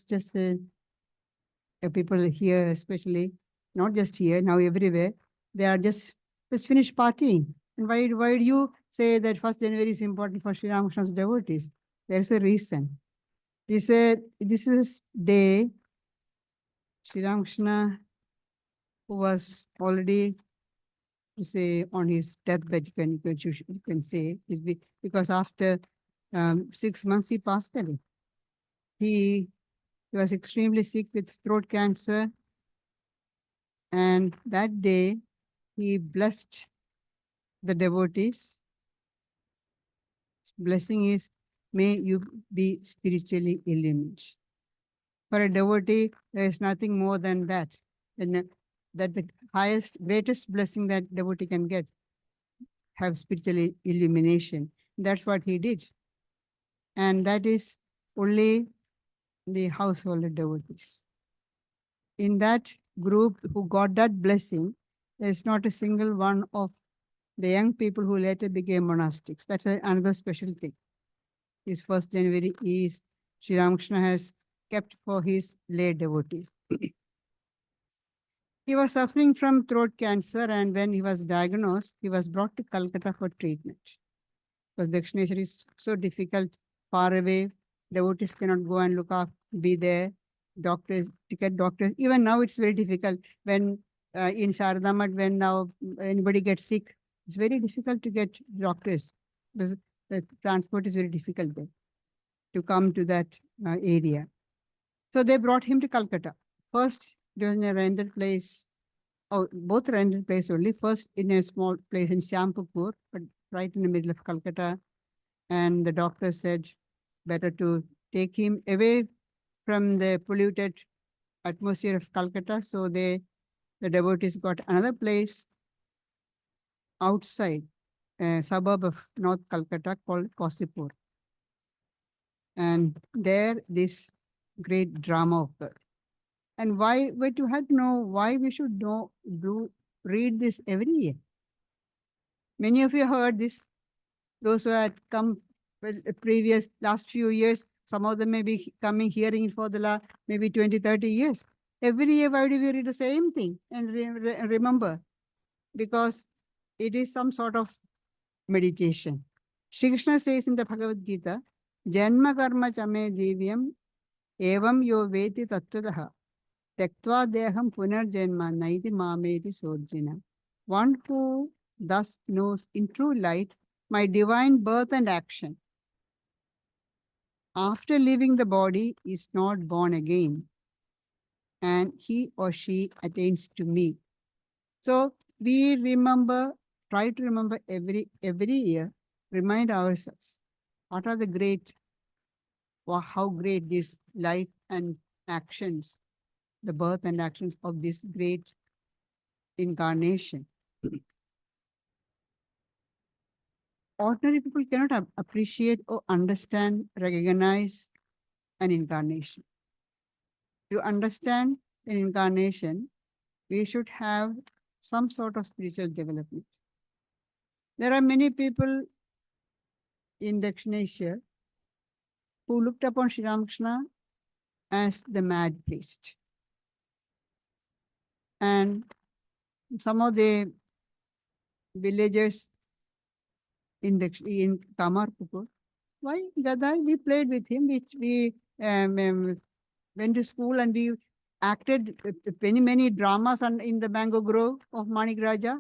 just people here, especially, not just here, now everywhere, they are just finished partying. And why do you say that 1st January is important for Sri Ramakrishna's devotees? There's a reason. He said, this is day Sri Ramakrishna, who was already, you say, on his deathbed, you can say, because after 6 months he passed away. He was extremely sick with throat cancer, and that day he blessed the devotees. Blessing is, may you be spiritually illumined. For a devotee, there is nothing more than that. And that the highest, greatest blessing that devotee can get, have spiritual illumination. That's what he did. And that is only the household devotees. In that group who got that blessing, there is not a single one of the young people who later became monastics. That's another special thing. His 1st January is Sri Ramakrishna has kept for his lay devotees. He was suffering from throat cancer, and when he was diagnosed, he was brought to Calcutta for treatment. Because Dakshineshwar is so difficult, far away. Devotees cannot go and look up, be there. Doctors, to get doctors. Even now, it's very difficult. When in Sharadamad, when now anybody gets sick, it's very difficult to get doctors because the transport is very difficult there to come to that area. So they brought him to Calcutta. First, it was in a rented place. Oh, both rented place only. First in a small place in Shampupur, but right in the middle of Calcutta. And the doctor said, better to take him away from the polluted atmosphere of Calcutta. So the devotees got another place outside, a suburb of North Calcutta called Kausipur. And there this great drama occurred. And why, but you had to know why we should read this every year. Many of you heard this. Those who had come previous last few years, some of them may be coming hearing it for the maybe 20, 30 years. Every year, why do we read the same thing and remember? Because it is some sort of meditation. Shri Krishna says in the Bhagavad Gita, Janma karma chame divyam evam yo veti tattvadaha tektva deham punarjanma naiti mameti sorjina. One who thus knows in true light my divine birth and action, after leaving the body is not born again, and he or she attains to me. So we try to remember every year, remind ourselves what are the great, or how great this life and actions, the birth and actions of this great incarnation. Ordinary people cannot appreciate or understand, recognize an incarnation. To understand an incarnation, we should have some sort of spiritual development. There are many people in Dakshinesha who looked upon Sri Ramakrishna as the mad priest. And some of the villagers in Kamarpukur, why? Gadai, we played with him, we went to school and we acted many dramas in the mango grove of Manik Raja.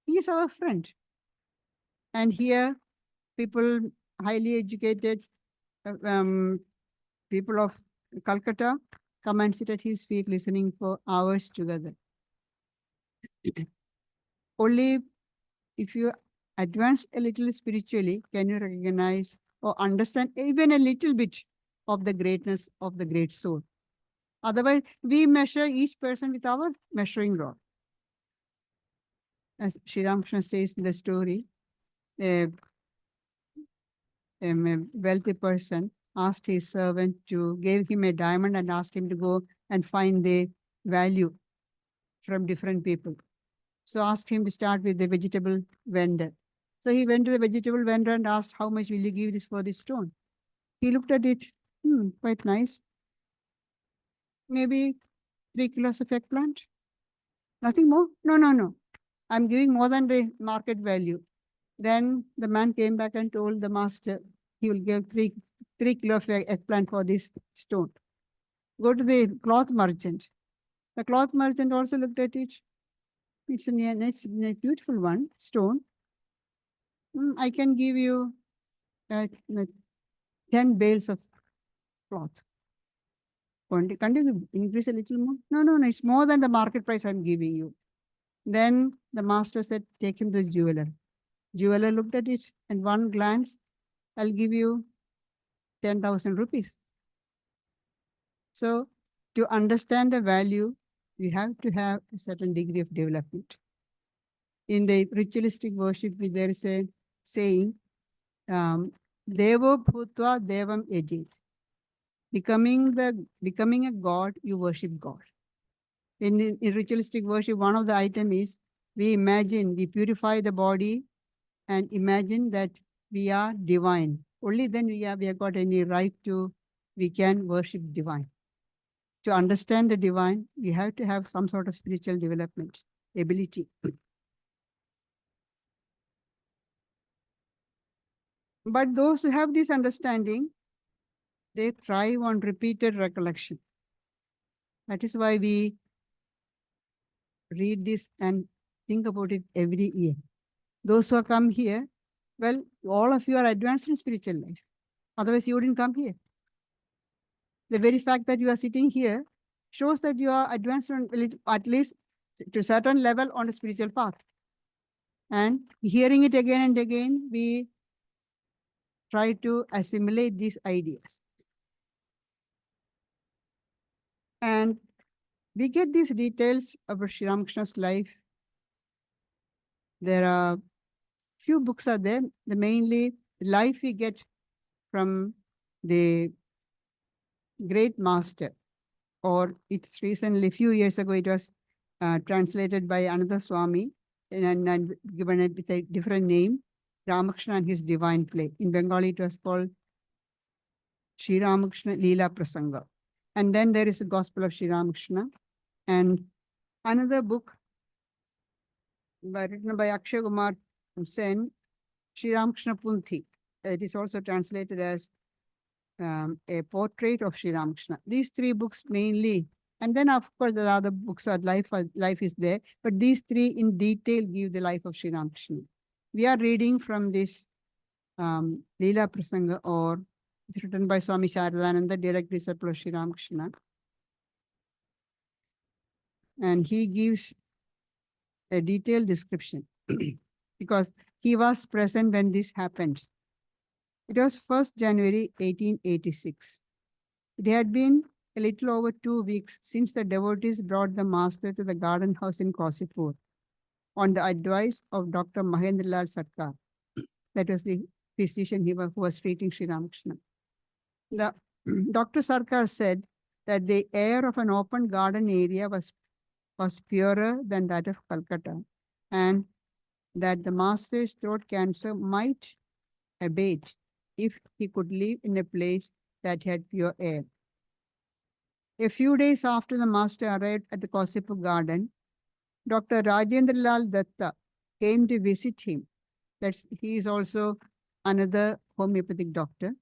He is our friend. And here, people, highly educated people of Calcutta, come and sit at his feet listening for hours together. Only if you advance a little spiritually, can you recognize or understand even a little bit of the greatness of the great soul. Otherwise, we measure each person with our measuring rod. As Sri Ramakrishna says in the story, a wealthy person asked his servant to give him a diamond and asked him to go and find the value from different people. So asked him to start with the vegetable vendor. So he went to the vegetable vendor and asked, how much will you give this for this stone? He looked at it, quite nice. Maybe 3 kilos of eggplant. Nothing more? No, no, no. I'm giving more than the market value. Then the man came back and told the master he will give 3 kilo of eggplant for this stone. Go to the cloth merchant. The cloth merchant also looked at it. It's a beautiful one, stone. I can give you 10 bales of cloth. Can't you increase a little more? No, no, no. It's more than the market price I'm giving you. Then the master said, take him to the jeweler. Jeweler looked at it and one glance, I'll give you 10,000 rupees. So to understand the value, you have to have a certain degree of development. In the ritualistic worship, there is a saying, Devo Bhutva Devam Ejit. Becoming a god, you worship God. In ritualistic worship, one of the items is we purify the body and imagine that we are divine. Only then we have got any right we can worship divine. To understand the divine, you have to have some sort of spiritual development, ability. But those who have this understanding, they thrive on repeated recollection. That is why we read this and think about it every year. Those who have come here, well, all of you are advanced in spiritual life. Otherwise, you wouldn't come here. The very fact that you are sitting here shows that you are advanced on, at least to a certain level on the spiritual path. And hearing it again and again, we try to assimilate these ideas. And we get these details about Sri Ramakrishna's life. There are few books are there. The mainly life we get from the great master, or it's recently, a few years ago, it was translated by another Swami and given with a different name, Ramakrishna and his divine play. In Bengali, it was called Sri Ramakrishna Leela Prasanga. And then there is a Gospel of Sri Ramakrishna. And another book written by Akshay Kumar Sen, Sri Ramakrishna Punthi. It is also translated as a portrait of Sri Ramakrishna. These three books mainly, and then of course the other books are life is there, but these three in detail give the life of Sri Ramakrishna. We are reading from this Leela Prasanga, or it's written by Swami Sharadananda, direct disciple of Sri Ramakrishna. And he gives a detailed description because he was present when this happened. It was 1st January 1886. It had been a little over 2 weeks since the devotees brought the master to the garden house in Kausipur on the advice of Dr. Mahendralal Sarkar. That was the physician who was treating Sri Ramakrishna. The Dr. Sarkar said that the air of an open garden area was purer than that of Calcutta, and that the master's throat cancer might abate if he could live in a place that had pure air. A few days after the master arrived at the Kausipur garden, Dr. Rajendralal Datta came to visit him. He is also another homeopathic doctor,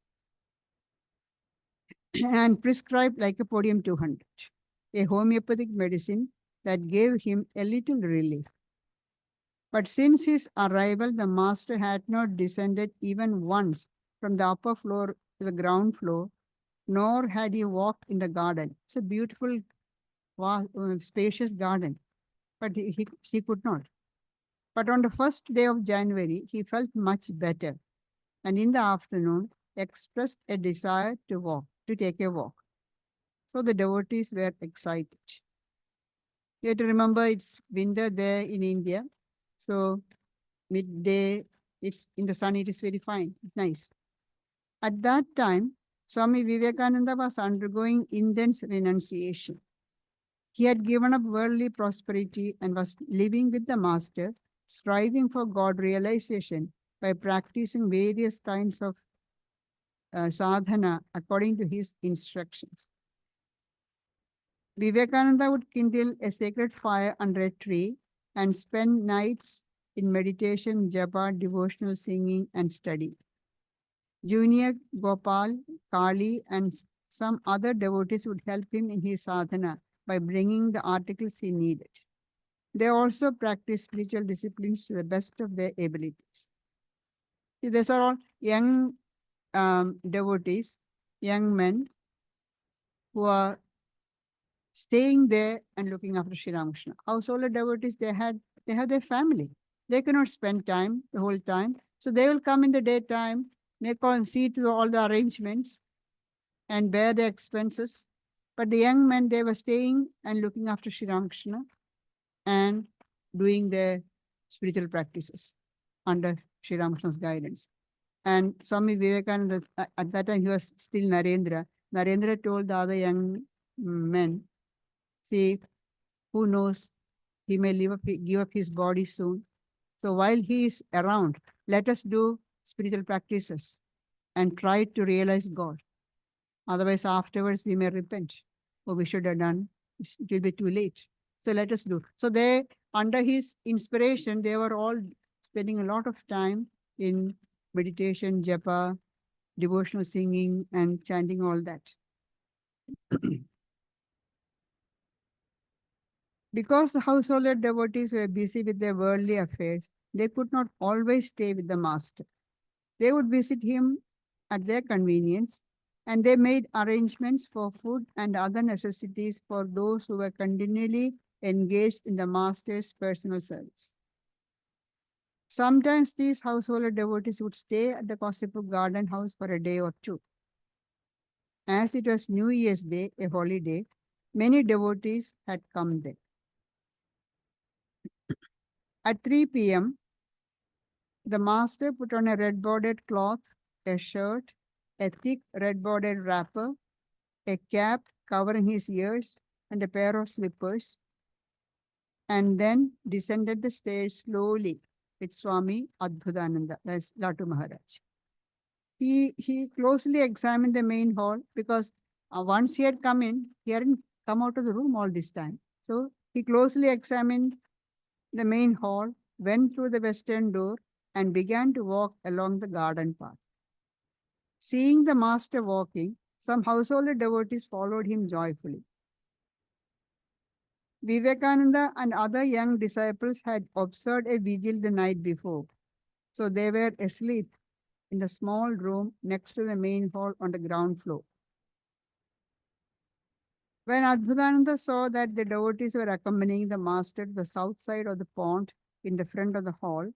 and prescribed Lycopodium 200, a homeopathic medicine that gave him a little relief. But since his arrival, the master had not descended even once from the upper floor to the ground floor, nor had he walked in the garden. It's a beautiful, spacious garden, but he could not. But on the 1st day of January, he felt much better, and in the afternoon expressed a desire to take a walk. So the devotees were excited. You have to remember it's winter there in India. So midday, it's in the sun, it is very fine. It's nice. At that time, Swami Vivekananda was undergoing intense renunciation. He had given up worldly prosperity and was living with the master, striving for God realization by practicing various kinds of sadhana according to his instructions. Vivekananda would kindle a sacred fire under a tree and spend nights in meditation, japa, devotional singing, and study. Junior Gopal, Kali, and some other devotees would help him in his sadhana by bringing the articles he needed. They also practiced spiritual disciplines to the best of their abilities. See, these are all young devotees, young men who are staying there and looking after Sri Ramakrishna. Household devotees, they have their family. They cannot spend time the whole time. So they will come in the daytime, make on see to all the arrangements and bear the expenses. But the young men, they were staying and looking after Sri Ramakrishna and doing their spiritual practices under Sri Ramakrishna's guidance. And Swami Vivekananda, at that time, he was still Narendra. Narendra told the other young men, see, who knows, he may give up his body soon. So while he is around, let us do spiritual practices and try to realize God. Otherwise, afterwards, we may repent. Oh, we should have done. It will be too late. So let us do. So they, under his inspiration, they were all spending a lot of time in meditation, japa, devotional singing, and chanting all that. Because the household devotees were busy with their worldly affairs, they could not always stay with the master. They would visit him at their convenience, and they made arrangements for food and other necessities for those who were continually engaged in the master's personal service. Sometimes these household devotees would stay at the Kosipu garden house for a day or two. As it was New Year's Day, a holiday, many devotees had come there. At 3 p.m., the master put on a red bordered cloth, a shirt, a thick red bordered wrapper, a cap covering his ears, and a pair of slippers, and then descended the stairs slowly with Swami Adbhutananda, that's Latu Maharaj. He closely examined the main hall because once he had come in, he hadn't come out of the room all this time. So he closely examined the main hall, went through the western door, and began to walk along the garden path. Seeing the master walking, some household devotees followed him joyfully. Vivekananda and other young disciples had observed a vigil the night before, so they were asleep in the small room next to the main hall on the ground floor. When Adbhutananda saw that the devotees were accompanying the master to the south side of the pond in the front of the hall,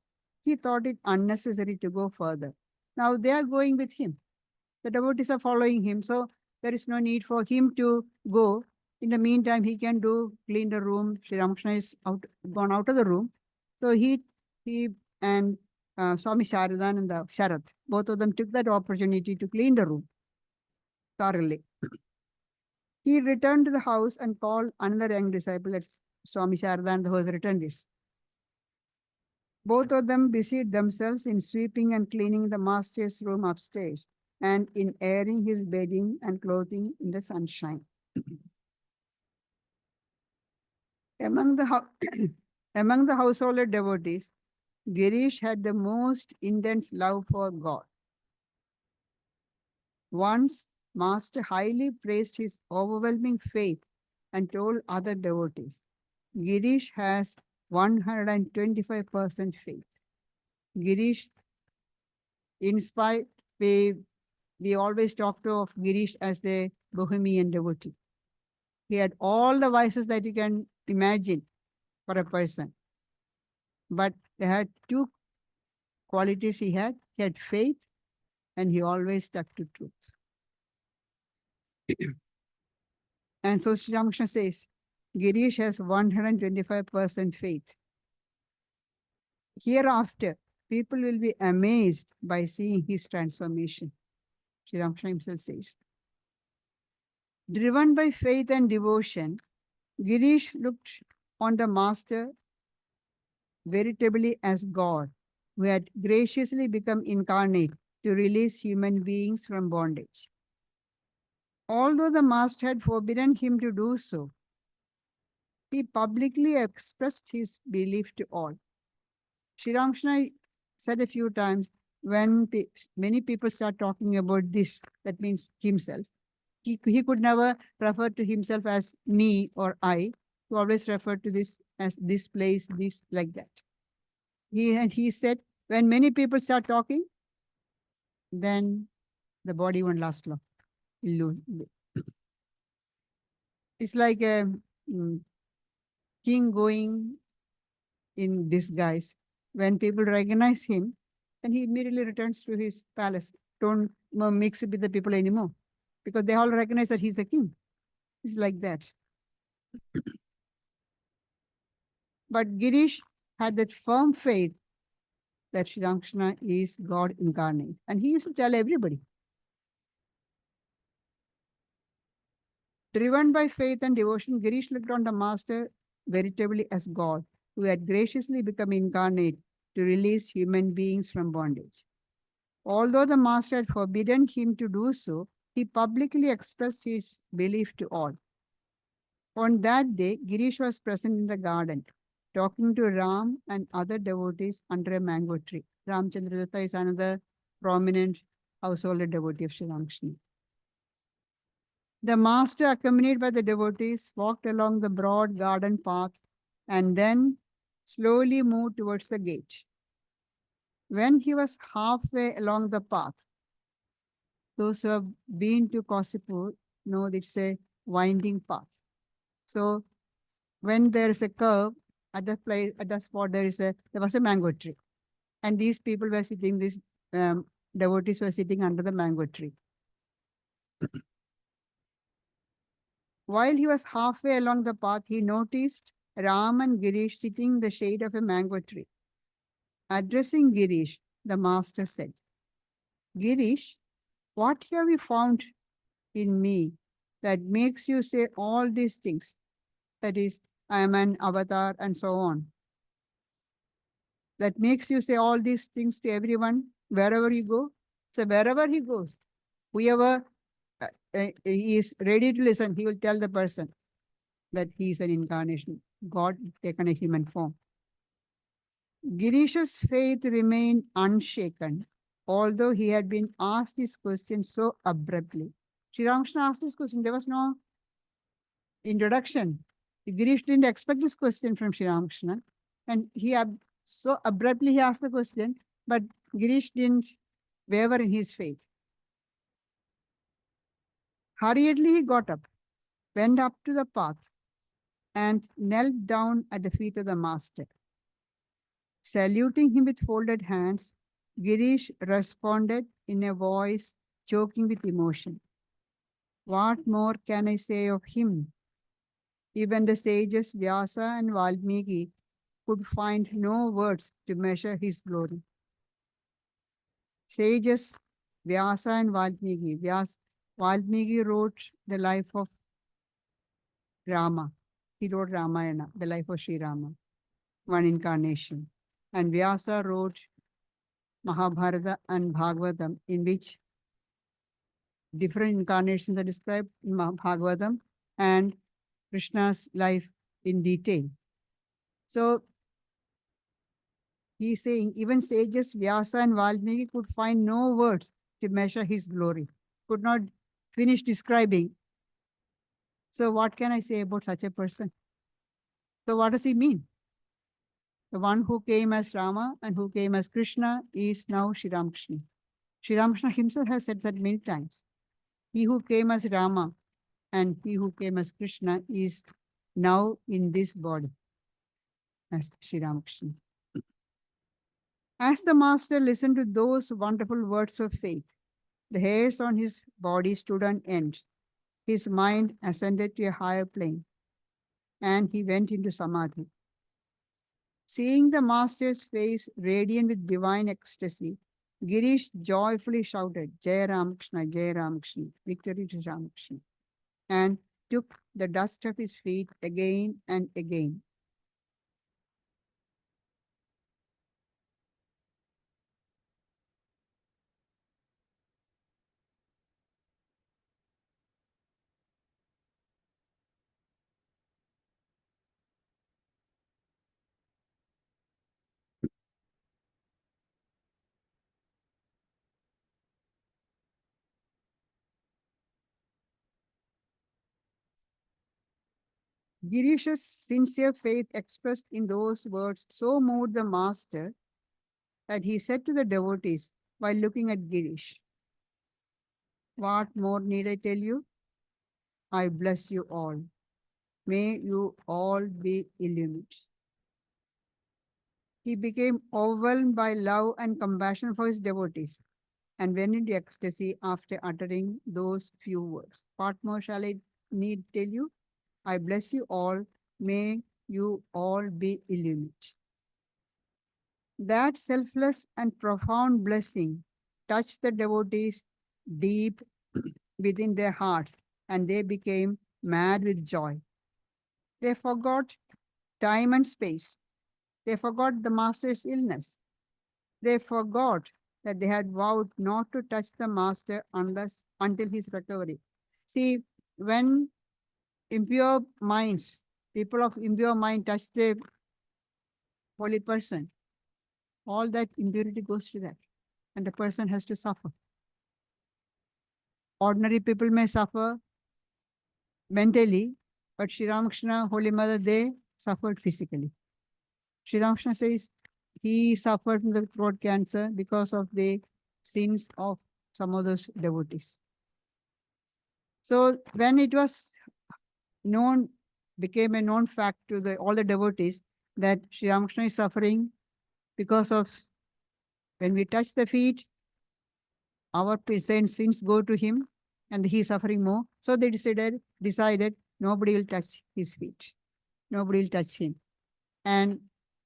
he thought it unnecessary to go further. Now they are going with him. The devotees are following him, so there is no need for him to go. In the meantime, he can clean the room. Sri Ramakrishna is gone out of the room. So he and Swami Sharadananda, Sharath, both of them took that opportunity to clean the room thoroughly. He returned to the house and called another young disciple, that's Swami Sharadananda, who has written this. Both of them busied themselves in sweeping and cleaning the master's room upstairs and in airing his bedding and clothing in the sunshine. Among the household devotees, Girish had the most intense love for God. Once, Master highly praised his overwhelming faith and told other devotees, Girish has 125% faith. Girish, in spite, we always talk of Girish as the Bohemian devotee. He had all the vices that you can imagine for a person. But they had two qualities he had. He had faith and he always stuck to truth. And so Sri Ramakrishna says, Girish has 125% faith. Hereafter, people will be amazed by seeing his transformation. Sri Ramakrishna himself says. Driven by faith and devotion, Girish looked on the master veritably as God, who had graciously become incarnate to release human beings from bondage. Although the master had forbidden him to do so, he publicly expressed his belief to all. Sri Ramakrishna said a few times, when many people start talking about this, that means himself, he could never refer to himself as me or I. He always referred to this as this place, this, like that. He said, when many people start talking, then the body won't last long. It's like a king going in disguise. When people recognize him, then he immediately returns to his palace. Don't mix it with the people anymore, because they all recognize that he's the king. It's like that. But Girish had that firm faith that Sri Ramakrishna is God incarnate. And he used to tell everybody. Driven by faith and devotion, Girish looked on the Master veritably as God, who had graciously become incarnate to release human beings from bondage. Although the Master had forbidden him to do so, he publicly expressed his belief to all. On that day, Girish was present in the garden, talking to Ram and other devotees under a mango tree. Ramchandradatta is another prominent household devotee of Sri Ramakrishna. The Master, accompanied by the devotees, walked along the broad garden path and then slowly moved towards the gate. When he was halfway along the path, those who have been to Kasipur know it's a winding path. So when there is a curve at the place, at the spot, there was a mango tree, and these people were sitting. These devotees were sitting under the mango tree. While he was halfway along the path, he noticed Ram and Girish sitting in the shade of a mango tree. Addressing Girish, the Master said, "Girish, what have you found in me that makes you say all these things? That is, I am an avatar and so on. That makes you say all these things to everyone wherever you go." So wherever he goes, whoever he is ready to listen, he will tell the person that he is an incarnation, God taken a human form. Girish's faith remained unshaken, although he had been asked this question so abruptly. Sri Ramakrishna asked this question. There was no introduction. Girish didn't expect this question from Sri Ramakrishna, and so abruptly he asked the question, but Girish didn't waver in his faith. Hurriedly he got up, went up to the path, and knelt down at the feet of the Master. Saluting him with folded hands, Girish responded in a voice choking with emotion. "What more can I say of him? Even the sages Vyasa and Valmiki could find no words to measure his glory." Sages Vyasa and Valmiki. Valmiki wrote the life of Rama. He wrote Ramayana, the life of Sri Rama, one incarnation. And Vyasa wrote Mahabharata and Bhagavatam, in which different incarnations are described in Bhagavatam and Krishna's life in detail. So he's saying even sages Vyasa and Valmiki could find no words to measure his glory, could not finish describing. So what can I say about such a person? So what does he mean? The one who came as Rama and who came as Krishna is now Sri Ramakrishna. Sri Ramakrishna himself has said that many times. He who came as Rama and he who came as Krishna is now in this body as Sri Ramakrishna. As the Master listened to those wonderful words of faith, the hairs on his body stood on end. His mind ascended to a higher plane, and he went into Samadhi. Seeing the Master's face radiant with divine ecstasy, Girish joyfully shouted, "Jai Ramakrishna, Jai Ramakrishna, victory to Ramakrishna," and took the dust of his feet again and again. Girish's sincere faith expressed in those words so moved the master that he said to the devotees while looking at Girish, "What more need I tell you? I bless you all. May you all be illumined." He became overwhelmed by love and compassion for his devotees and went into ecstasy after uttering those few words. "What more shall I need tell you? I bless you all. May you all be illumined." That selfless and profound blessing touched the devotees deep within their hearts, and they became mad with joy. They forgot time and space. They forgot the master's illness. They forgot that they had vowed not to touch the master until his recovery. See, when impure minds, people of impure mind touch the holy person, all that impurity goes to that, and the person has to suffer. Ordinary people may suffer mentally, but Sri Ramakrishna, Holy Mother, they suffered physically. Sri Ramakrishna says he suffered from the throat cancer because of the sins of some of those devotees. So when it was known, became a known fact to all the devotees that Sri Ramakrishna is suffering because of when we touch the feet, our sins go to him and he is suffering more. So they decided nobody will touch his feet. Nobody will touch him. And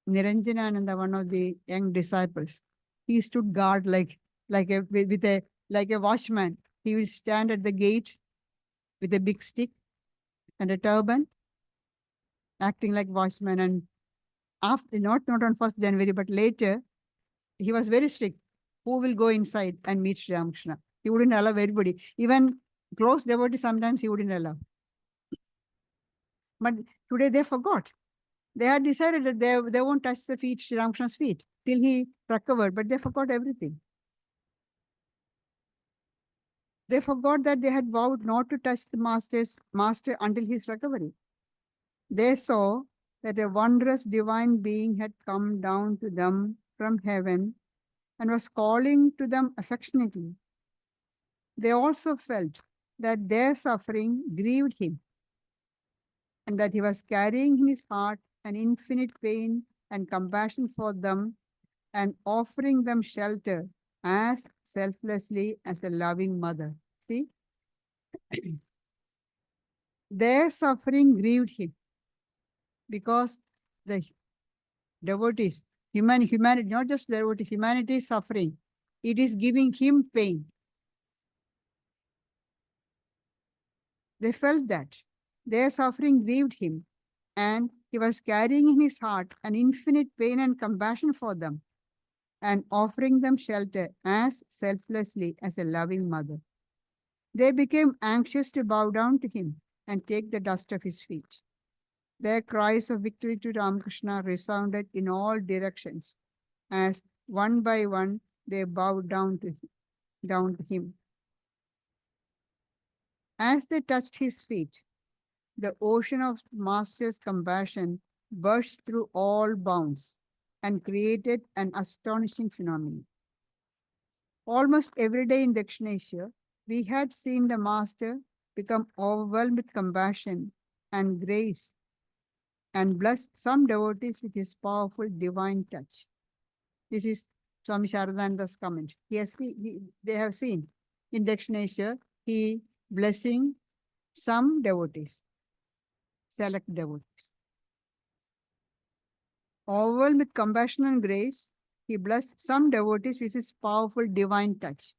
Niranjanananda, one of the young disciples, he stood guard like a watchman. He will stand at the gate with a big stick and a turban, acting like watchman. And after not on 1st January, but later, he was very strict. Who will go inside and meet Sri Ramakrishna? He wouldn't allow everybody. Even close devotees, sometimes he wouldn't allow. But today they forgot. They had decided that they won't touch the feet, Sri Ramakrishna's feet, till he recovered, but they forgot everything. They forgot that they had vowed not to touch the master until his recovery. They saw that a wondrous divine being had come down to them from heaven and was calling to them affectionately. They also felt that their suffering grieved him and that he was carrying in his heart an infinite pain and compassion for them and offering them shelter as selflessly as a loving mother. See, their suffering grieved him because the devotees, humanity, not just devotee, humanity is suffering. It is giving him pain. They felt that their suffering grieved him, and he was carrying in his heart an infinite pain and compassion for them, and offering them shelter as selflessly as a loving mother. They became anxious to bow down to him and take the dust of his feet. Their cries of victory to Ramakrishna resounded in all directions, as one by one they bowed down to him. As they touched his feet, the ocean of Master's compassion burst through all bounds and created an astonishing phenomenon. Almost every day in Dakshinesha, we had seen the Master become overwhelmed with compassion and grace and blessed some devotees with his powerful divine touch. This is Swami Sharadananda's comment. They have seen in Dakshinesha, he blessing some devotees, select devotees. Overwhelmed with compassion and grace, he blessed some devotees with his powerful divine touch.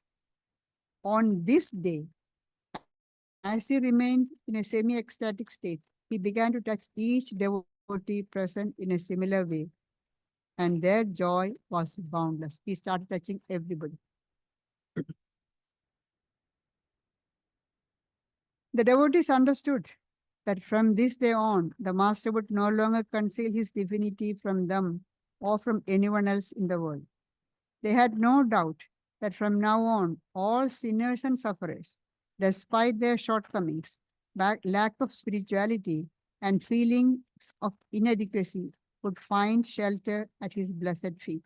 On this day, as he remained in a semi-ecstatic state, he began to touch each devotee present in a similar way, and their joy was boundless. He started touching everybody. The devotees understood that from this day on, the Master would no longer conceal his divinity from them or from anyone else in the world. They had no doubt that from now on, all sinners and sufferers, despite their shortcomings, lack of spirituality, and feelings of inadequacy would find shelter at his blessed feet.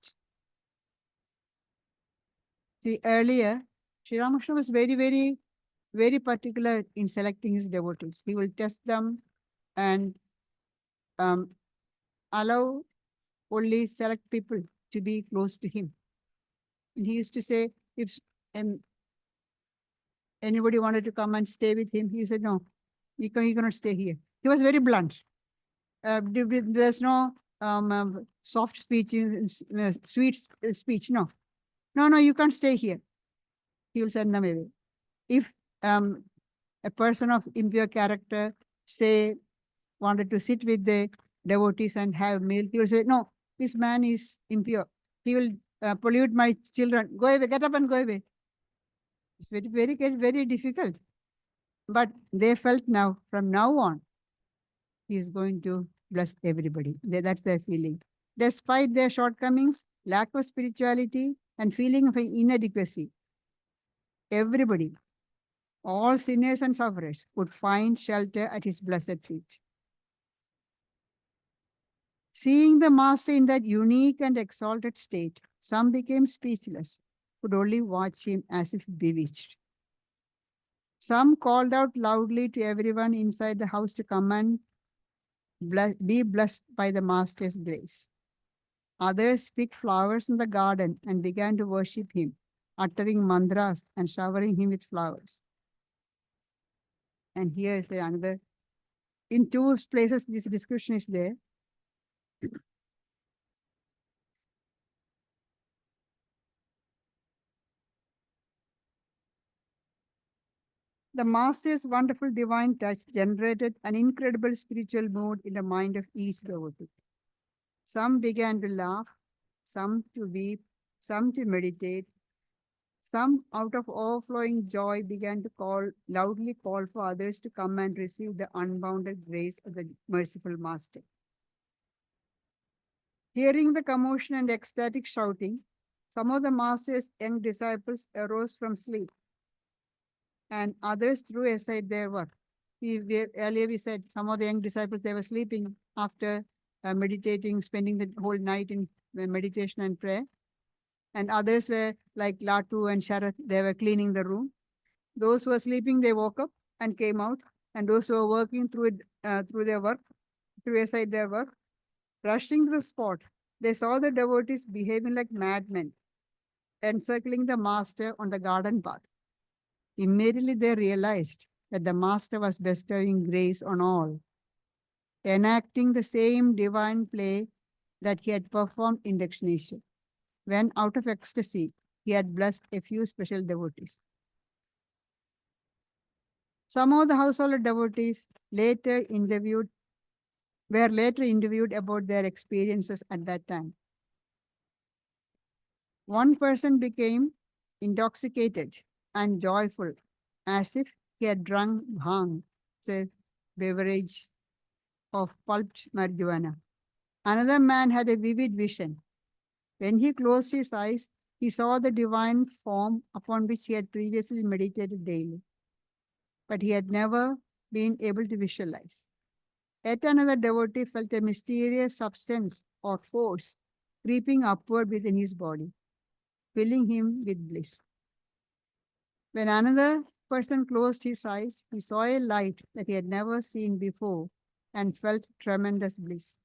See, earlier, Sri Ramakrishna was very particular in selecting his devotees. He will test them and um, allow only select people to be close to him. And he used to say, if um, anybody wanted to come and stay with him, he said, no, you cannot stay here. He was very blunt. There's no soft speech, sweet speech. No, no, you can't stay here. He will send them away. If a person of impure character, say, wanted to sit with the devotees and have meal, he will say, no, this man is impure. He will pollute my children. Go away, get up and go away. It's very difficult. But they felt now, from now on, he is going to bless everybody. That's their feeling. Despite their shortcomings, lack of spirituality, and feeling of inadequacy, everybody, all sinners and sufferers, would find shelter at his blessed feet. Seeing the Master in that unique and exalted state, some became speechless, could only watch him as if bewitched. Some called out loudly to everyone inside the house to come and be blessed by the Master's grace. Others picked flowers in the garden and began to worship him, uttering mantras and showering him with flowers. And here is another, in two places this description is there. The Master's wonderful divine touch generated an incredible spiritual mood in the mind of each devotee. Some began to laugh, some to weep, some to meditate. Some, out of overflowing joy, began to loudly call for others to come and receive the unbounded grace of the merciful Master. Hearing the commotion and ecstatic shouting, some of the Master's young disciples arose from sleep, and others threw aside their work. Earlier we said some of the young disciples, they were sleeping after meditating, spending the whole night in meditation and prayer. And others were like Latu and Sharath, they were cleaning the room. Those who were sleeping, they woke up and came out. And those who were working through their work, threw aside their work. Rushing to the spot, they saw the devotees behaving like madmen, encircling the Master on the garden path. Immediately they realized that the Master was bestowing grace on all, enacting the same divine play that he had performed in Dakshineswar, when out of ecstasy, he had blessed a few special devotees. Some of the household devotees were later interviewed about their experiences at that time. One person became intoxicated and joyful, as if he had drunk bhang, a beverage of pulped marijuana. Another man had a vivid vision. When he closed his eyes, he saw the divine form upon which he had previously meditated daily, but he had never been able to visualize. Yet another devotee felt a mysterious substance or force creeping upward within his body, filling him with bliss. When another person closed his eyes, he saw a light that he had never seen before and felt tremendous bliss.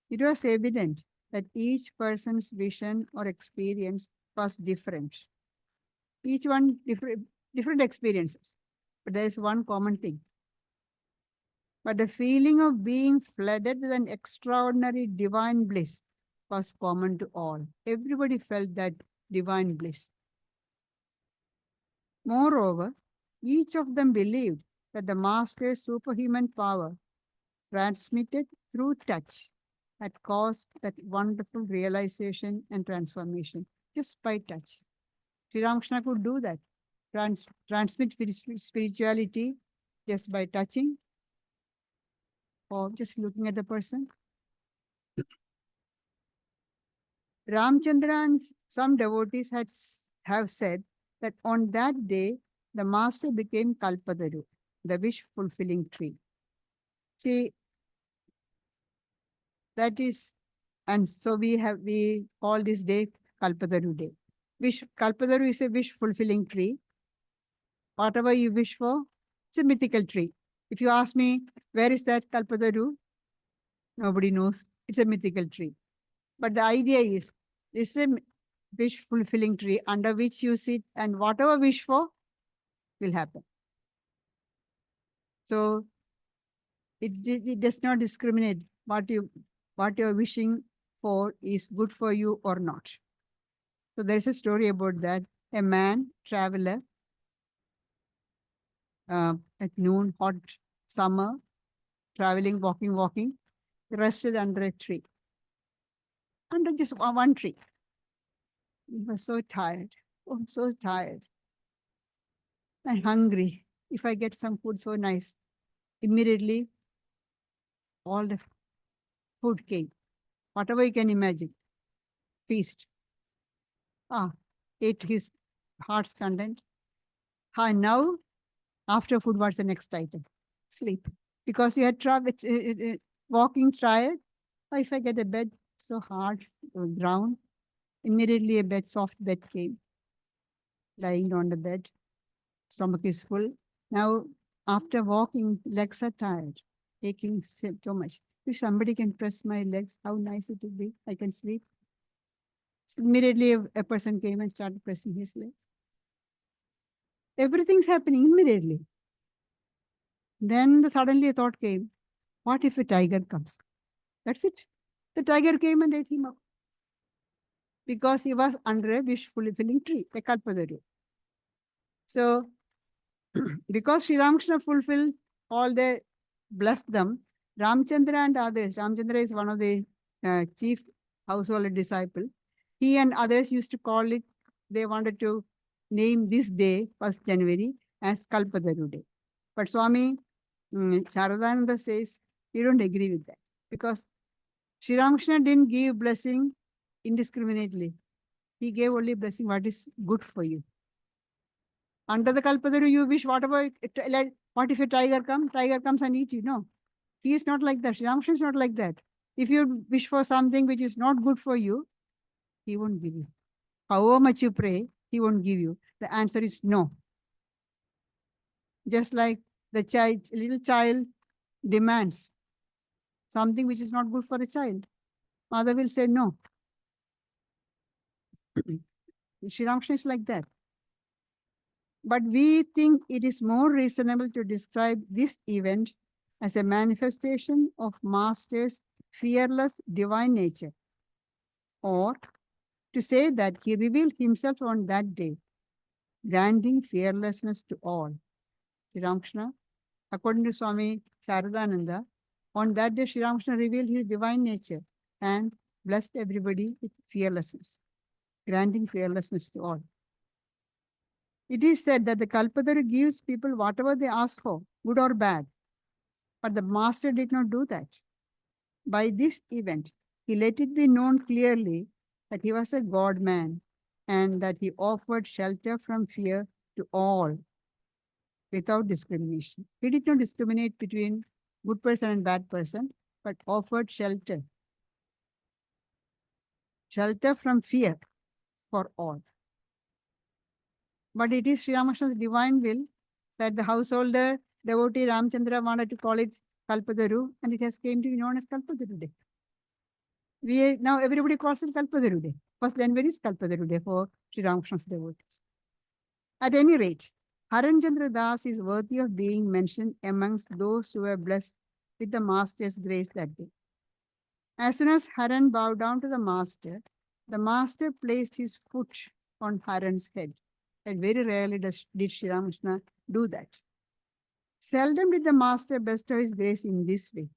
It was evident that each person's vision or experience was different. Each one different experiences, but there is one common thing. But the feeling of being flooded with an extraordinary divine bliss was common to all. Everybody felt that divine bliss. Moreover, each of them believed that the Master's superhuman power, transmitted through touch, had caused that wonderful realization and transformation just by touch. Sri Ramakrishna could do that, transmit spirituality just by touching or just looking at the person. Ramchandra and some devotees have said that on that day, the Master became Kalpatharu, the wish-fulfilling tree. See, that is, and so we call this day Kalpatharu Day. Kalpatharu is a wish fulfilling tree. Whatever you wish for, it's a mythical tree. If you ask me, where is that Kalpatharu? Nobody knows. It's a mythical tree. But the idea is, this is a wish fulfilling tree under which you sit, and whatever wish for will happen. So it does not discriminate what you're wishing for is good for you or not. So there's a story about that. A man, traveler, at noon, hot summer, traveling, walking, rested under a tree. Under just one tree. He was so tired. Oh, I'm so tired. And hungry. If I get some food, so nice. Immediately, all the food came. Whatever you can imagine. Feast. Ate his heart's content. Now, after food, what's the next item? Sleep. Because you had traveled, walking tired. If I get a bed so hard, ground, immediately a soft bed came. Lying on the bed, stomach is full. Now, after walking, legs are tired, aching so much. If somebody can press my legs, how nice it would be. I can sleep. So immediately, a person came and started pressing his legs. Everything's happening immediately. Then suddenly a thought came, what if a tiger comes? That's it. The tiger came and ate him up. Because he was under a wish fulfilling tree, a Kalpatharu. So, because Sri Ramakrishna fulfilled all the, blessed them, Ramchandra and others, Ramchandra is one of the chief household disciple. He and others used to call it, they wanted to name this day, 1st January, as Kalpatharu Day. But Swami Sharadananda says, we don't agree with that. Because Sri Ramakrishna didn't give blessing indiscriminately. He gave only blessing what is good for you. Under the Kalpatharu, you wish whatever, what if a tiger comes? Tiger comes and eat you. No. He is not like that. Sri Ramakrishna is not like that. If you wish for something which is not good for you, he won't give you. However much you pray, he won't give you. The answer is no. Just like the little child demands something which is not good for the child. Mother will say no. Sri Ramakrishna is like that. But we think it is more reasonable to describe this event as a manifestation of Master's fearless divine nature, or to say that he revealed himself on that day, granting fearlessness to all. Sri Ramakrishna, according to Swami Sharadananda, on that day Sri Ramakrishna revealed his divine nature and blessed everybody with fearlessness, granting fearlessness to all. It is said that the Kalpatharu gives people whatever they ask for, good or bad. But the Master did not do that. By this event, he let it be known clearly that he was a God-man and that he offered shelter from fear to all without discrimination. He did not discriminate between good person and bad person, but offered shelter. Shelter from fear for all. But it is Sri Ramakrishna's divine will that the householder devotee Ramchandra wanted to call it Kalpatharu, and it has came to be known as Kalpatharu Day. Now everybody calls it Kalpatharu Day. 1st January is Kalpatharu Day for Sri Ramakrishna's devotees. At any rate, Haranjandra Das is worthy of being mentioned amongst those who were blessed with the Master's grace that day. As soon as Haran bowed down to the Master placed his foot on Haran's head. And very rarely did Sri Ramakrishna do that. Seldom did the Master bestow his grace in this way.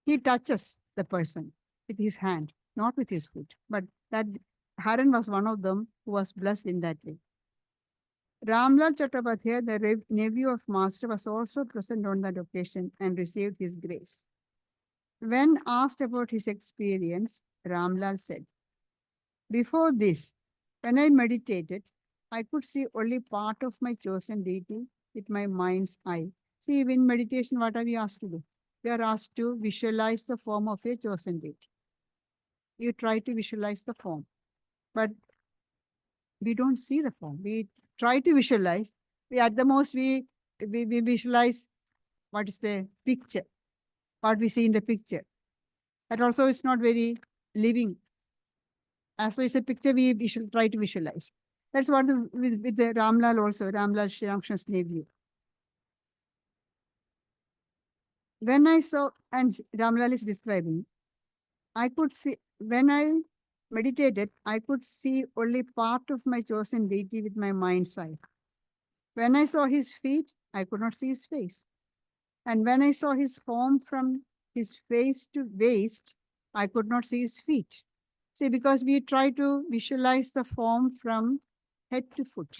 He touches the person with his hand, not with his foot. But that Haran was one of them who was blessed in that way. Ramlal Chakrabarty, the nephew of Master, was also present on that occasion and received his grace. When asked about his experience, Ramlal said, "Before this, when I meditated, I could see only part of my chosen deity with my mind's eye, See, in meditation, what are we asked to do? We are asked to visualize the form of a chosen deity. You try to visualize the form, but we don't see the form. We try to visualize. We at the most we visualize what is the picture, what we see in the picture. That also is not very living. As so it's a picture we should try to visualize. That's what with the Ramlal also, Ramlal Sri Ramakrishna's nephew. When I saw, and Ramlal is describing, I could see, when I meditated, I could see only part of my chosen deity with my mind's eye. When I saw his feet, I could not see his face. And when I saw his form from his face to waist, I could not see his feet. See, because we try to visualize the form from head to foot.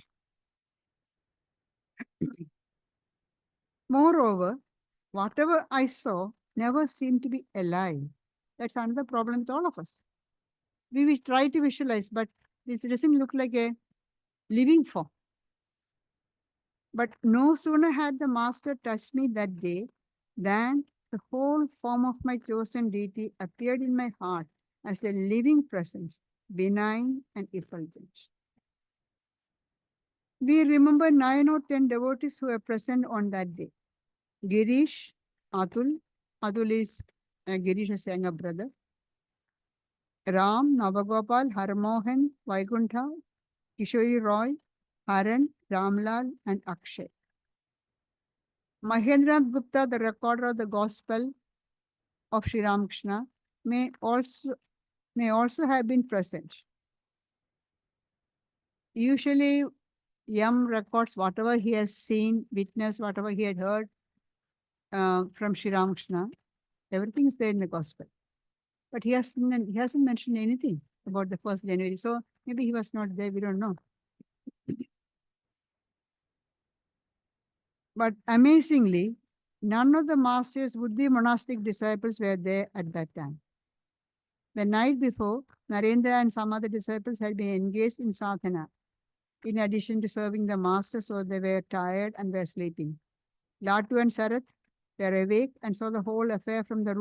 Moreover, whatever I saw never seemed to be alive. That's another problem with all of us. We try to visualize, but this doesn't look like a living form. But no sooner had the master touched me that day than the whole form of my chosen deity appeared in my heart as a living presence, benign and effulgent. We remember 9 or 10 devotees who were present on that day. Girish, Atul is Girish's younger brother. Ram, Navagopal, Harmohan, Vaikuntha, Kishori Roy, Haran, Ramlal, and Akshay. Mahendranath Gupta, the recorder of the Gospel of Sri Ramakrishna, may also have been present. Usually, Yam records whatever he has seen, witnessed, whatever he had heard from Sri Ramakrishna. Everything is there in the Gospel. But he hasn't mentioned anything about the 1st January. So maybe he was not there, we don't know. But amazingly, none of the master's would-be monastic disciples were there at that time. The night before, Narendra and some other disciples had been engaged in sadhana, in addition to serving the master, so they were tired and were sleeping. Latu and Sharath were awake and saw the whole affair from the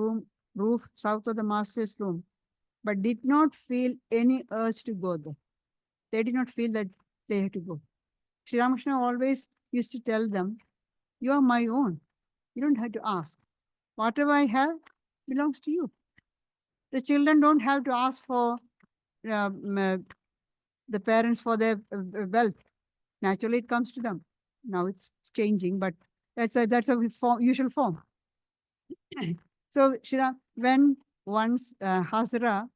roof south of the master's room, but did not feel any urge to go there. They did not feel that they had to go. Sri Ramakrishna always used to tell them, "You are my own. You don't have to ask. Whatever I have belongs to you." The children don't have to ask for the parents for their wealth. Naturally, it comes to them. Now it's changing, but that's a usual form. So, Shira, when once Hazara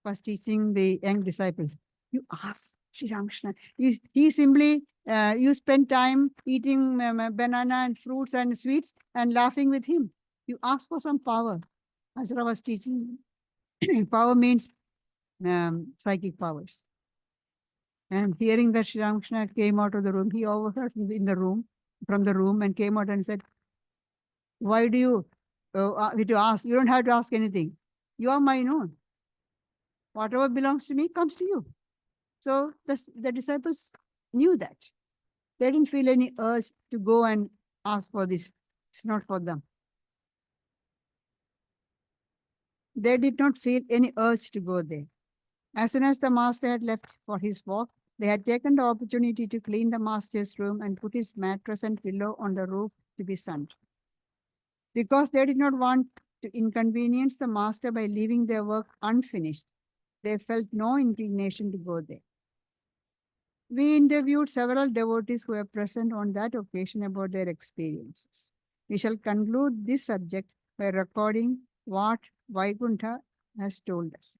was teaching the young disciples, you ask Sri Ramakrishna. He simply, you spend time eating banana and fruits and sweets and laughing with him. You ask for some power. Hazara was teaching. Power means psychic powers. And hearing that Sri Ramakrishna came out of the room, he overheard from the room and came out and said, "Why do you to ask? You don't have to ask anything. You are mine own. Whatever belongs to me comes to you." So the disciples knew that. They didn't feel any urge to go and ask for this. It's not for them. They did not feel any urge to go there. As soon as the master had left for his walk, they had taken the opportunity to clean the master's room and put his mattress and pillow on the roof to be sunned. Because they did not want to inconvenience the master by leaving their work unfinished, they felt no inclination to go there. We interviewed several devotees who were present on that occasion about their experiences. We shall conclude this subject by recording what Vaikuntha has told us.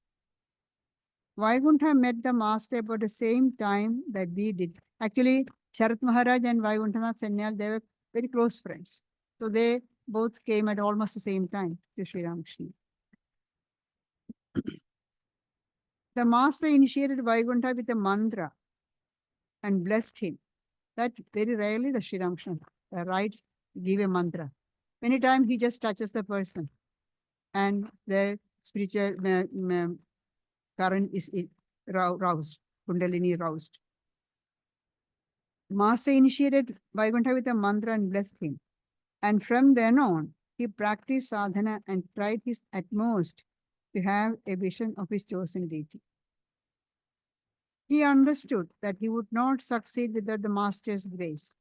Vaikuntha met the master about the same time that we did. Actually, Sharat Maharaj and Vaikuntanath Sanyal, they were very close friends. So they both came at almost the same time to Sri Ramakrishna. The master initiated Vaikuntha with a mantra and blessed him. That very rarely the Sri Ramakrishna writes, give a mantra. Many times he just touches the person and the spiritual current is roused, Kundalini roused. Master initiated Vaikuntha with a mantra and blessed him. And from then on, he practiced sadhana and tried his utmost to have a vision of his chosen deity. He understood that he would not succeed without the master's grace.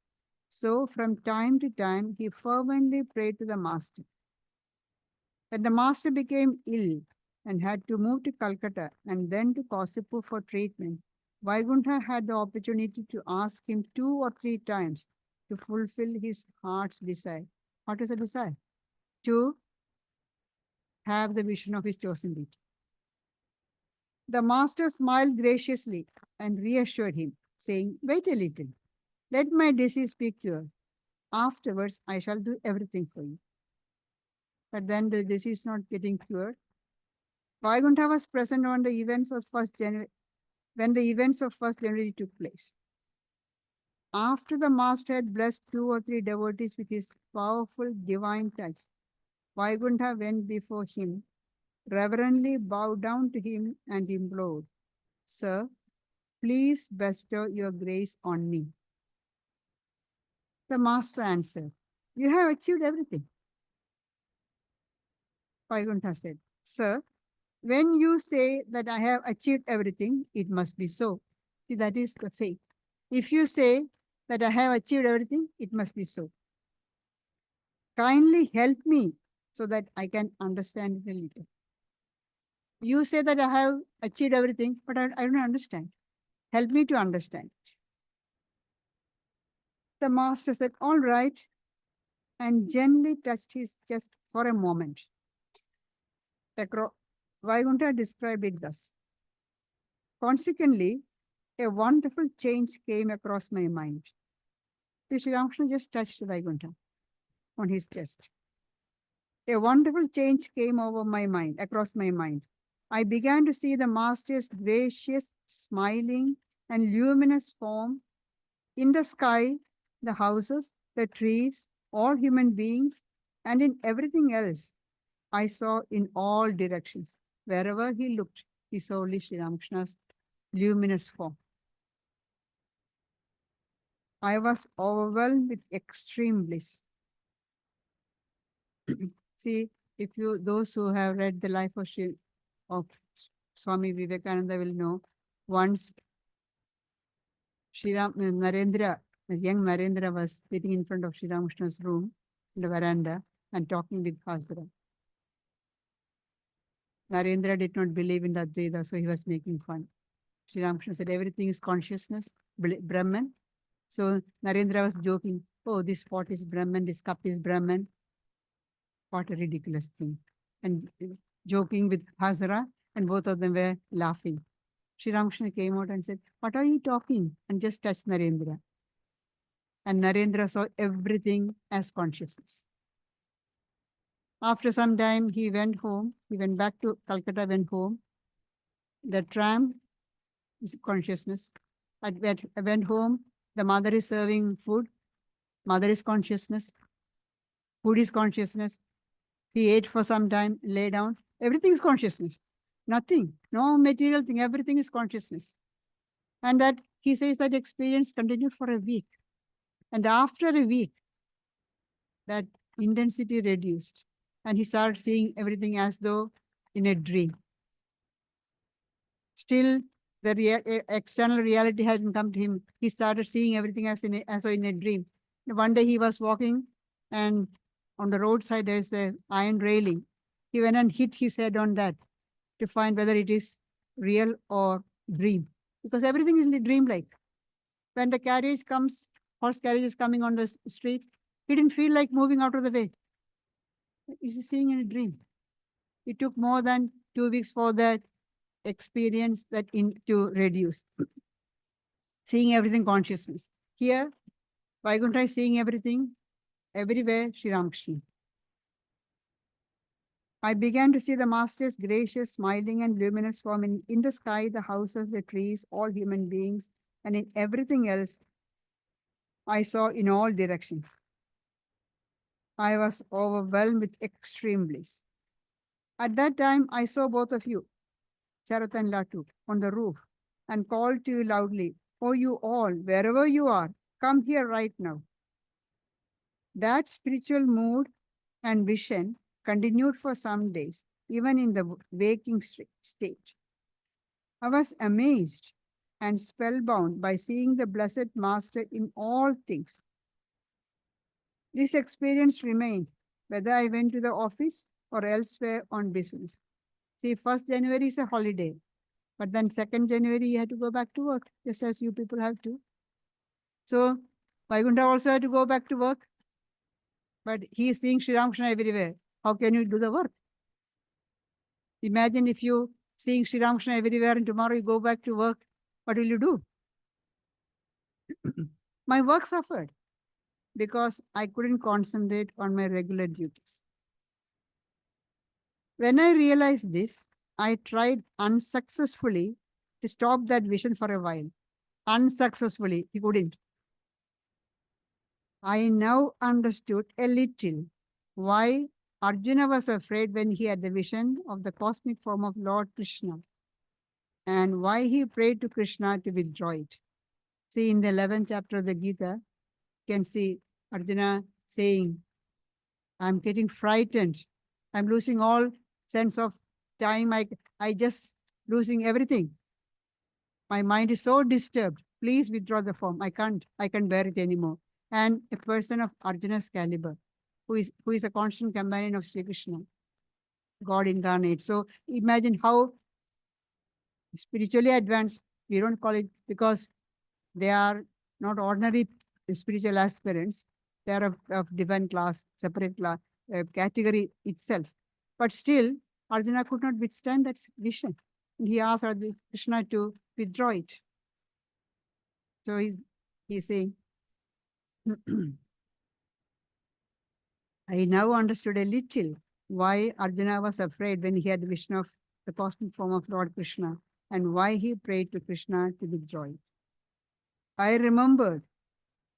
So, from time to time, he fervently prayed to the master. When the master became ill and had to move to Calcutta and then to Kosipur for treatment, Vaikuntha had the opportunity to ask him 2 or 3 times to fulfill his heart's desire. What is a desire? To have the vision of his chosen deity. The master smiled graciously and reassured him, saying, "Wait a little. Let my disease be cured. Afterwards, I shall do everything for you." But then the disease not getting cured. Vaikuntha was present on the events of 1st January, when the events of 1st January took place. After the master had blessed 2 or 3 devotees with his powerful divine touch, Vaikuntha went before him, reverently bowed down to him and implored, "Sir, please bestow your grace on me." The master answered, "You have achieved everything." Vaikuntha said, "Sir, when you say that I have achieved everything, it must be so." See, that is the faith. If you say that I have achieved everything, it must be so. Kindly help me so that I can understand it a little. You say that I have achieved everything, but I don't understand. Help me to understand. The master said, "All right," and gently touched his chest for a moment. Vaikuntha described it thus. Consequently, a wonderful change came across my mind. Sri Ramakrishna just touched Vaikuntha on his chest. A wonderful change came over my mind, across my mind. I began to see the master's gracious, smiling, and luminous form in the sky, the houses, the trees, all human beings, and in everything else. I saw in all directions. Wherever he looked, he saw only Sri Ramakrishna's luminous form. I was overwhelmed with extreme bliss. See, if you, those who have read the life of Swami Vivekananda will know, once Narendra, young Narendra was sitting in front of Sri Ramakrishna's room, in the veranda, and talking with Hasra. Narendra did not believe in Advaita, so he was making fun. Sri Ramakrishna said, "Everything is consciousness, Brahman." So Narendra was joking, "Oh, this pot is Brahman, this cup is Brahman." What a ridiculous thing. And joking with Hazara, and both of them were laughing. Sri Ramakrishna came out and said, "What are you talking?" and just touched Narendra. And Narendra saw everything as consciousness. After some time, he went home. He went back to Calcutta, went home. The tram is consciousness. I went home. The mother is serving food. Mother is consciousness. Food is consciousness. He ate for some time, lay down. Everything is consciousness. Nothing, no material thing. Everything is consciousness. And that he says that experience continued for a week. And after a week, that intensity reduced. And he started seeing everything as though in a dream. Still, the external reality hadn't come to him. He started seeing everything as though in a dream. One day he was walking, and on the roadside there's the iron railing. He went and hit his head on that to find whether it is real or dream. Because everything is dream-like. When the carriage comes, horse carriage is coming on the street, he didn't feel like moving out of the way. He's seeing in a dream. It took more than 2 weeks for that experience to reduce. Seeing everything consciousness. Here, Vaikuntha is seeing everything, everywhere, Sri Ramakrishna. I began to see the master's gracious, smiling, and luminous form in the sky, the houses, the trees, all human beings, and in everything else I saw in all directions. I was overwhelmed with extreme bliss. At that time, I saw both of you, Charat and Latu, on the roof, and called to you loudly, "Oh, you all, wherever you are, come here right now." That spiritual mood and vision continued for some days, even in the waking state. I was amazed and spellbound by seeing the Blessed Master in all things. This experience remained whether I went to the office or elsewhere on business. See, 1st January is a holiday, but then 2nd January you have to go back to work, just as you people have to. So Vaikuntha also had to go back to work, but he is seeing Sri Ramakrishna everywhere. How can you do the work? Imagine if you seeing Sri Ramakrishna everywhere and tomorrow you go back to work, what will you do? My work suffered because I couldn't concentrate on my regular duties. When I realized this, I tried unsuccessfully to stop that vision for a while. Unsuccessfully, he couldn't. I now understood a little why Arjuna was afraid when he had the vision of the cosmic form of Lord Krishna and why he prayed to Krishna to withdraw it. See, in the 11th chapter of the Gita, you can see Arjuna saying, I'm getting frightened. I'm losing all sense of time. I just losing everything. My mind is so disturbed. Please withdraw the form. I can't bear it anymore. And a person of Arjuna's caliber, who is a constant companion of Sri Krishna, God incarnate. So imagine how spiritually advanced, we don't call it because they are not ordinary spiritual aspirants. They are of divine class, separate class, category itself. But still, Arjuna could not withstand that vision. He asked Krishna to withdraw it. So he's saying, I now understood a little why Arjuna was afraid when he had the vision of the cosmic form of Lord Krishna and why he prayed to Krishna to withdraw it. I remembered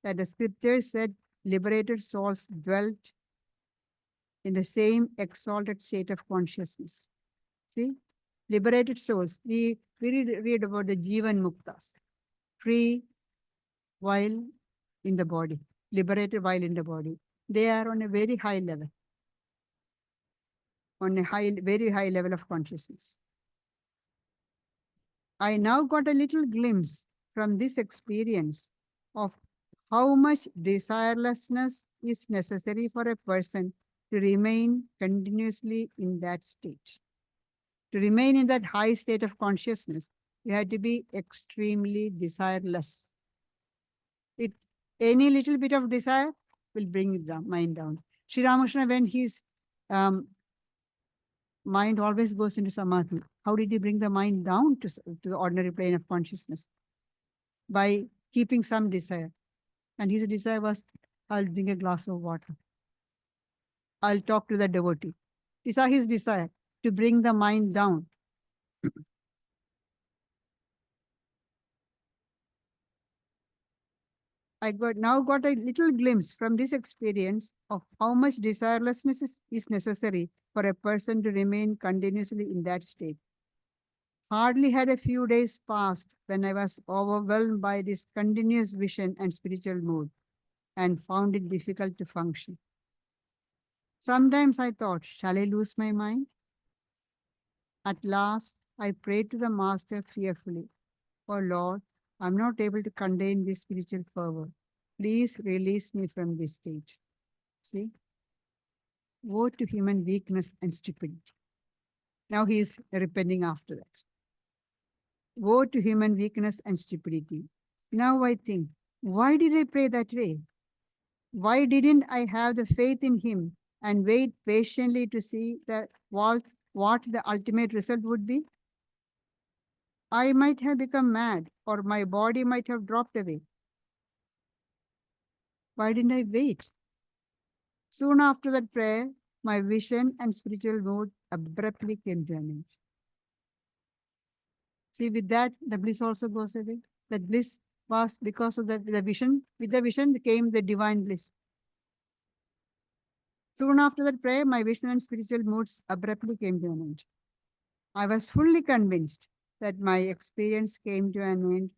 that the scriptures said liberated souls dwelt in the same exalted state of consciousness. See, liberated souls. We read about the Jivan Muktas, free while in the body, liberated while in the body. They are on a very high level, on a very high level of consciousness. I now got a little glimpse from this experience of how much desirelessness is necessary for a person to remain continuously in that state. To remain in that high state of consciousness, you have to be extremely desireless. With any little bit of desire will bring the mind down. Sri Ramakrishna, when his mind always goes into samadhi, how did he bring the mind down to the ordinary plane of consciousness? By keeping some desire. And his desire was, I'll drink a glass of water. I'll talk to the devotee. These are his desire, to bring the mind down. I now got a little glimpse from this experience of how much desirelessness is necessary for a person to remain continuously in that state. Hardly had a few days passed when I was overwhelmed by this continuous vision and spiritual mood and found it difficult to function. Sometimes I thought, shall I lose my mind? At last, I prayed to the Master fearfully, oh Lord, I'm not able to contain this spiritual fervor. Please release me from this state. See? Woe to human weakness and stupidity. Now he is repenting after that. Woe to human weakness and stupidity. Now I think, why did I pray that way? Why didn't I have the faith in him and wait patiently to see what the ultimate result would be? I might have become mad or my body might have dropped away. Why didn't I wait? Soon after that prayer, my vision and spiritual mood abruptly came to an end. See, with that, the bliss also goes away. That bliss was because of the vision. With the vision came the divine bliss. Soon after that prayer, my vision and spiritual moods abruptly came to an end. I was fully convinced that my experience came to an end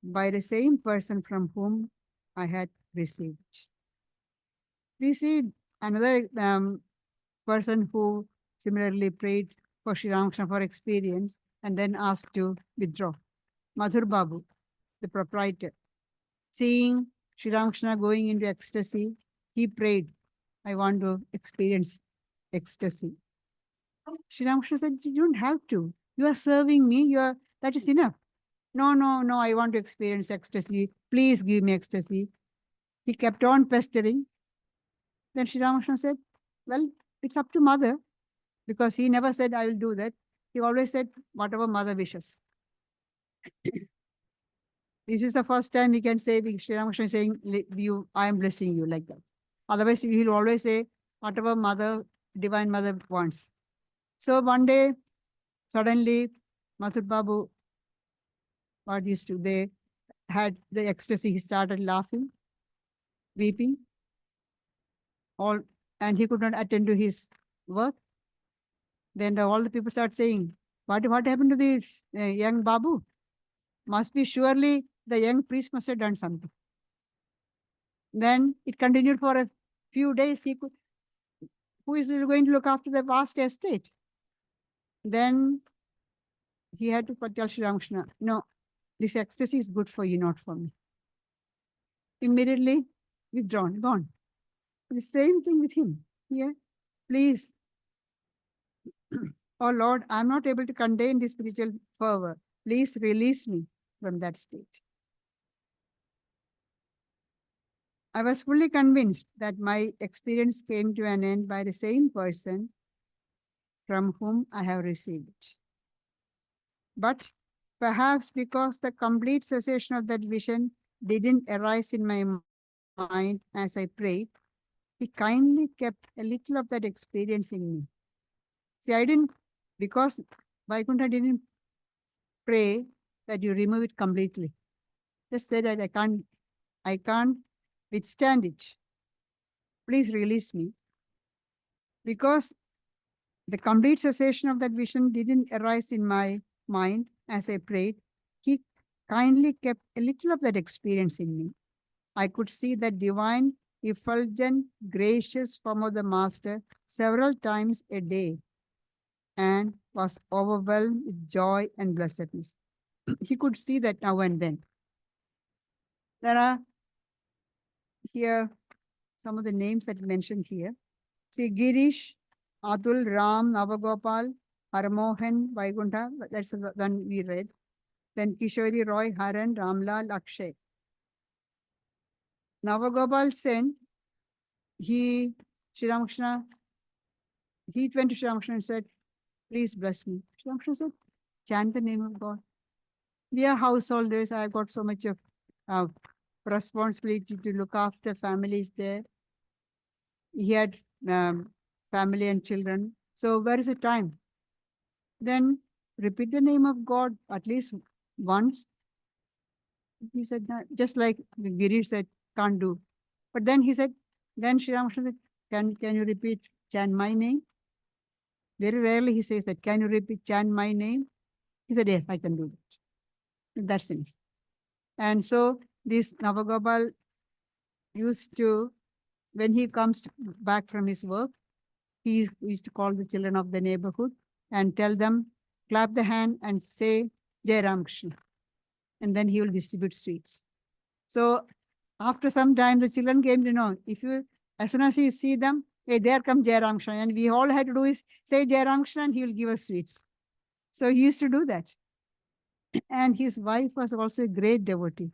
by the same person from whom I had received it. We see another person who similarly prayed for Sri Ramakrishna for experience and then asked to withdraw. Madhur Babu, the proprietor, seeing Sri Ramakrishna going into ecstasy, he prayed, I want to experience ecstasy. Sri Ramakrishna said, you don't have to. You are serving me. That is enough. No, no, no, I want to experience ecstasy. Please give me ecstasy. He kept on pestering. Then Sri Ramakrishna said, well, it's up to mother, because he never said, I will do that. He always said, whatever mother wishes. This is the first time we can say, Sri Ramakrishna is saying, I am blessing you, like that. Otherwise, he'll always say, whatever mother, divine mother wants. So one day, suddenly, Madhur Babu, they had the ecstasy. He started laughing, weeping, and he could not attend to his work. Then all the people start saying, what happened to this young Babu? Must be surely the young priest must have done something. Then it continued for a few days. Who is going to look after the vast estate? Then he had to tell Sri Ramakrishna, no, this ecstasy is good for you, not for me. Immediately withdrawn, gone. The same thing with him. Yeah, please. Oh Lord, I'm not able to contain this spiritual fervor. Please release me from that state. I was fully convinced that my experience came to an end by the same person from whom I have received it. But perhaps because the complete cessation of that vision didn't arise in my mind as I prayed, he kindly kept a little of that experience in me. See, because Vaikuntha didn't pray that you remove it completely. Just say that I can't withstand it. Please release me. Because the complete cessation of that vision didn't arise in my mind as I prayed, he kindly kept a little of that experience in me. I could see that divine, effulgent, gracious form of the Master several times a day and was overwhelmed with joy and blessedness. He could see that now and then. There are here some of the names that mentioned here. See, Girish, Atul, Ram, Navagopal, Harmohan, Vaikuntha, that's the one we read. Then Kishori, Roy, Haran, Ramlal, Akshay. Navagopal sent, Sri Ramakrishna, he went to Sri Ramakrishna and said, please bless me. Sri Ramakrishna said, chant the name of God. We are householders. I've got so much of responsibility to look after families there. He had family and children. So where is the time? Then repeat the name of God at least once. He said, just like Girish said, can't do. But then he said, then Sri Ramakrishna said, can you repeat, chant my name? Very rarely he says that, can you repeat, chant my name? He said, yes, I can do that. That's enough. And so this Navagopal used to, when he comes back from his work, he used to call the children of the neighborhood and tell them, clap the hand and say, Jai Ramakrishna. And then he will distribute sweets. So after some time, the children came to know, as soon as you see them, hey, there comes Jai Ramakrishna. And we all had to do is say Jai Ramakrishna and he will give us sweets. So he used to do that. And his wife was also a great devotee.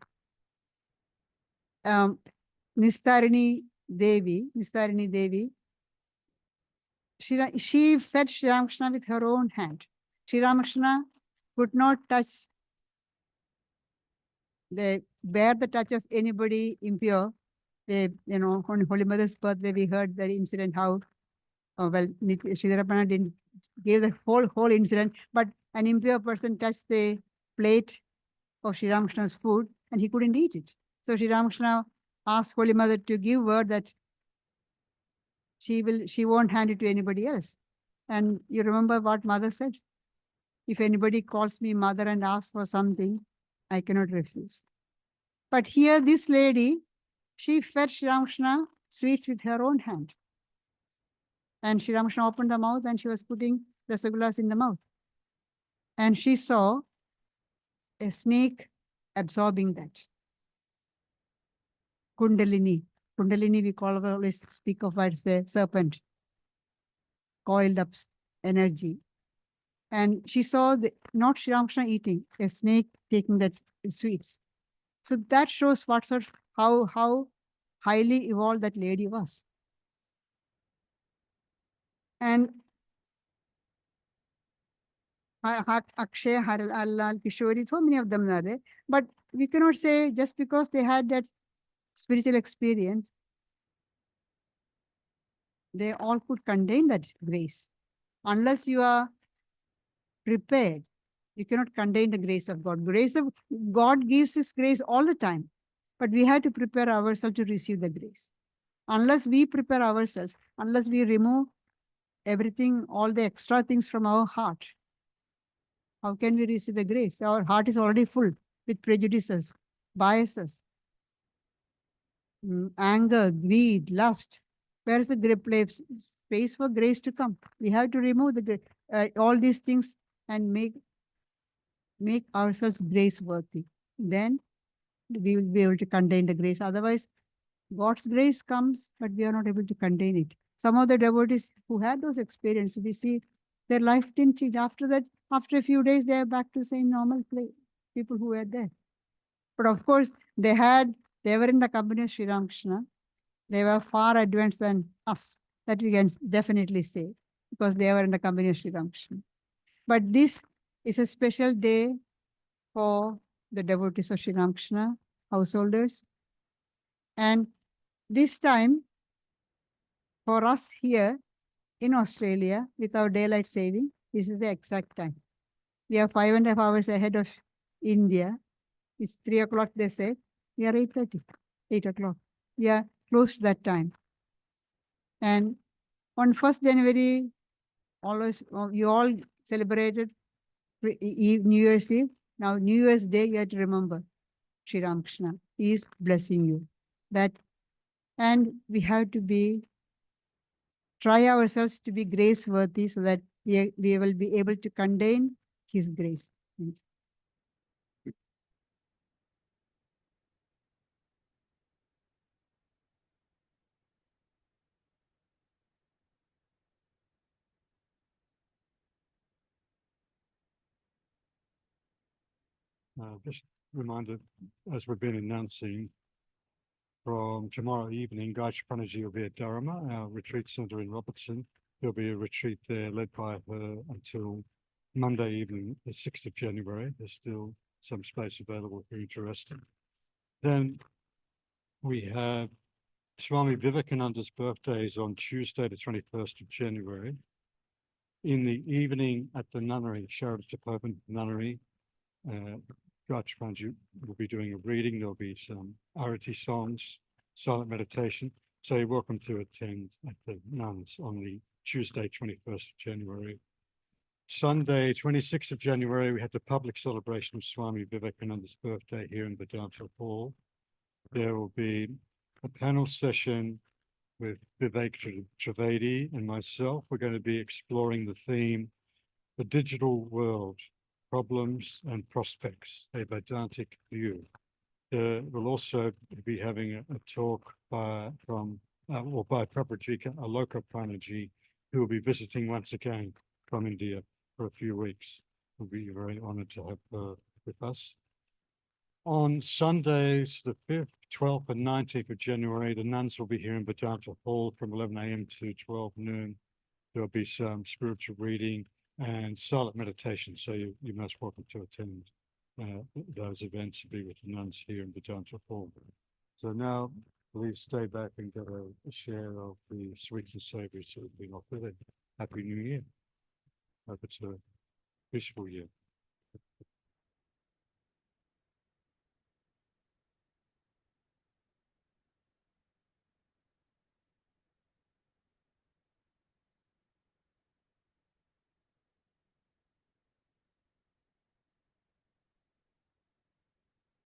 Nistarini Devi, she fed Sri Ramakrishna with her own hand. Sri Ramakrishna could not bear the touch of anybody impure. On Holy Mother's birthday, we heard the incident how, Sri Ramakrishna didn't give the whole incident, but an impure person touched the plate of Sri Ramakrishna's food and he couldn't eat it. So Sri Ramakrishna asked Holy Mother to give word that she won't hand it to anybody else. And you remember what Mother said? If anybody calls me mother and asks for something, I cannot refuse. But here this lady she fed Sri Ramakrishna sweets with her own hand. And Sri Ramakrishna opened the mouth and she was putting rasagullas in the mouth. And she saw a snake absorbing that. Kundalini. Kundalini, we always speak of as the serpent, coiled up energy. And she saw not Sri Ramakrishna eating, a snake taking that sweets. So that shows what sort of, how highly evolved that lady was. And Akshay, Allal, Kishori, so many of them are there. But we cannot say just because they had that spiritual experience, they all could contain that grace. Unless you are prepared, you cannot contain the grace of God. Grace of God gives His grace all the time, but we have to prepare ourselves to receive the grace. Unless we prepare ourselves, unless we remove everything, all the extra things from our heart, how can we receive the grace? Our heart is already full with prejudices, biases, anger, greed, lust. Where is the place? Space for grace to come. We have to remove all these things and make ourselves grace worthy. Then we will be able to contain the grace. Otherwise, God's grace comes, but we are not able to contain it. Some of the devotees who had those experiences, we see their life didn't change. After that, after a few days, they are back to saying normal play. People who were there. But of course, they were in the company of Sri Ramakrishna. They were far advanced than us. That we can definitely say, because they were in the company of Sri Ramakrishna. But this is a special day for the devotees of Sri Ramakrishna, householders. And this time, for us here in Australia, with our daylight saving, this is the exact time. We are 5.5 hours ahead of India. It's 3 o'clock, they say. We are 8:30, 8 o'clock. We are close to that time. And on 1st January, you all celebrated New Year's Eve. Now, New Year's Day, you have to remember Sri Ramakrishna. He is blessing you. And we have to try ourselves to be grace worthy so that we will be able to contain His grace. Just reminded, as we've been announcing, from tomorrow evening, Gayatriprana will be at Dharma, our retreat centre in Robertson. There'll be a retreat there led by her until Monday evening, the 6th of January. There's still some space available if you're interested. Then we have Swami Vivekananda's birthday is on Tuesday, the 21st of January. In the evening at the nunnery, Sharon's Department Nunnery, Gayatriprana will be doing a reading. There'll be some arati songs, silent meditation. So you're welcome to attend at the nuns on the Tuesday, 21st of January. Sunday, 26th of January, we had the public celebration of Swami Vivekananda's birthday here in Vedanta Hall. There will be a panel session with Vivek Trivedi and myself. We're going to be exploring the theme, the digital world, problems and prospects, a Vedantic view. We'll also be having a talk by Pravrajika Gayatriprana, who will be visiting once again from India for a few weeks. We'll be very honored to have her with us. On Sundays, the 5th, 12th and 19th of January, the nuns will be here in Vedanta Hall from 11 a.m. to 12 noon. There'll be some spiritual reading and silent meditation. So you're most welcome to attend those events and be with the nuns here in Vedanta Hall. So now please stay back and get a share of the sweets and savories that have been offered. Happy New Year. Hope it's a peaceful year.